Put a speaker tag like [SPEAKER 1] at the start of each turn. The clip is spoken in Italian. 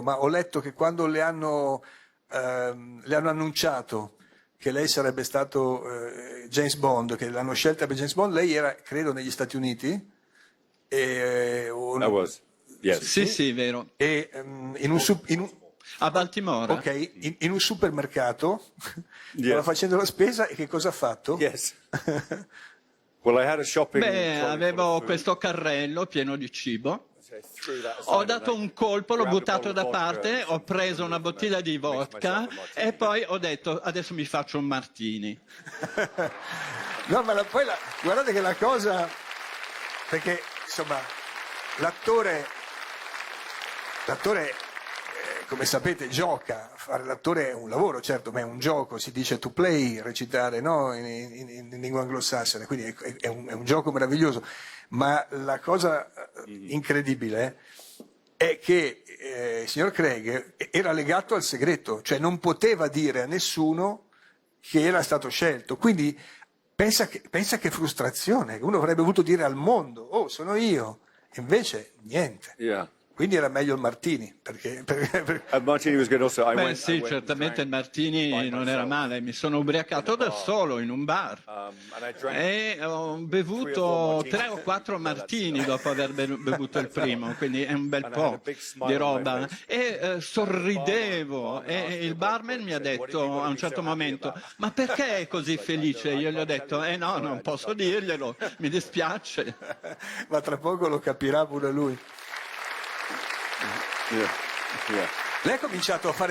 [SPEAKER 1] ma ho letto che quando le hanno annunciato che lei sarebbe stato James Bond, che l'hanno scelta per James Bond, lei era, credo, negli Stati Uniti.
[SPEAKER 2] Yes.
[SPEAKER 3] Sì, vero.
[SPEAKER 1] E
[SPEAKER 3] A Baltimora.
[SPEAKER 1] ok, in un supermercato stava
[SPEAKER 2] Yes.
[SPEAKER 1] facendo la spesa e che cosa ha fatto?
[SPEAKER 2] Yes. Well, I had a shopping
[SPEAKER 3] Beh,
[SPEAKER 2] trolley full
[SPEAKER 3] avevo
[SPEAKER 2] of food.
[SPEAKER 3] questo carrello pieno di cibo.
[SPEAKER 2] So I threw that aside
[SPEAKER 3] Ho
[SPEAKER 2] and
[SPEAKER 3] dato
[SPEAKER 2] I
[SPEAKER 3] un colpo, l'ho
[SPEAKER 2] grabbed a
[SPEAKER 3] buttato
[SPEAKER 2] bottle
[SPEAKER 3] da
[SPEAKER 2] of vodka
[SPEAKER 3] parte,
[SPEAKER 2] and
[SPEAKER 3] ho
[SPEAKER 2] some
[SPEAKER 3] preso una
[SPEAKER 2] fruit and
[SPEAKER 3] bottiglia di
[SPEAKER 2] mixed myself
[SPEAKER 3] vodka
[SPEAKER 2] a martini.
[SPEAKER 3] e poi ho detto adesso mi faccio un martini.
[SPEAKER 1] No, ma guardate che la cosa, perché insomma l'attore come sapete gioca, fare l'attore è un lavoro, certo, ma è un gioco, si dice to play, recitare, no? in lingua anglosassone, quindi è un gioco meraviglioso, ma la cosa incredibile è che il signor Craig era legato al segreto, cioè non poteva dire a nessuno che era stato scelto, quindi pensa che frustrazione, uno avrebbe voluto dire al mondo, oh sono io, e invece niente.
[SPEAKER 2] Yeah.
[SPEAKER 1] Quindi era meglio il Martini, perché
[SPEAKER 2] Martini was good also.
[SPEAKER 3] Beh sì, certamente il martini non era male, mi sono ubriacato da solo in un bar e ho bevuto 3 o 4 martini dopo aver bevuto il primo, quindi è un bel po' di roba e sorridevo e il barman mi ha detto a un certo momento ma perché è così felice? Io gli ho detto no, non posso dirglielo, mi dispiace.
[SPEAKER 1] ma tra poco lo capirà pure lui.
[SPEAKER 2] Yeah. Yeah.
[SPEAKER 1] Lei ha cominciato a fare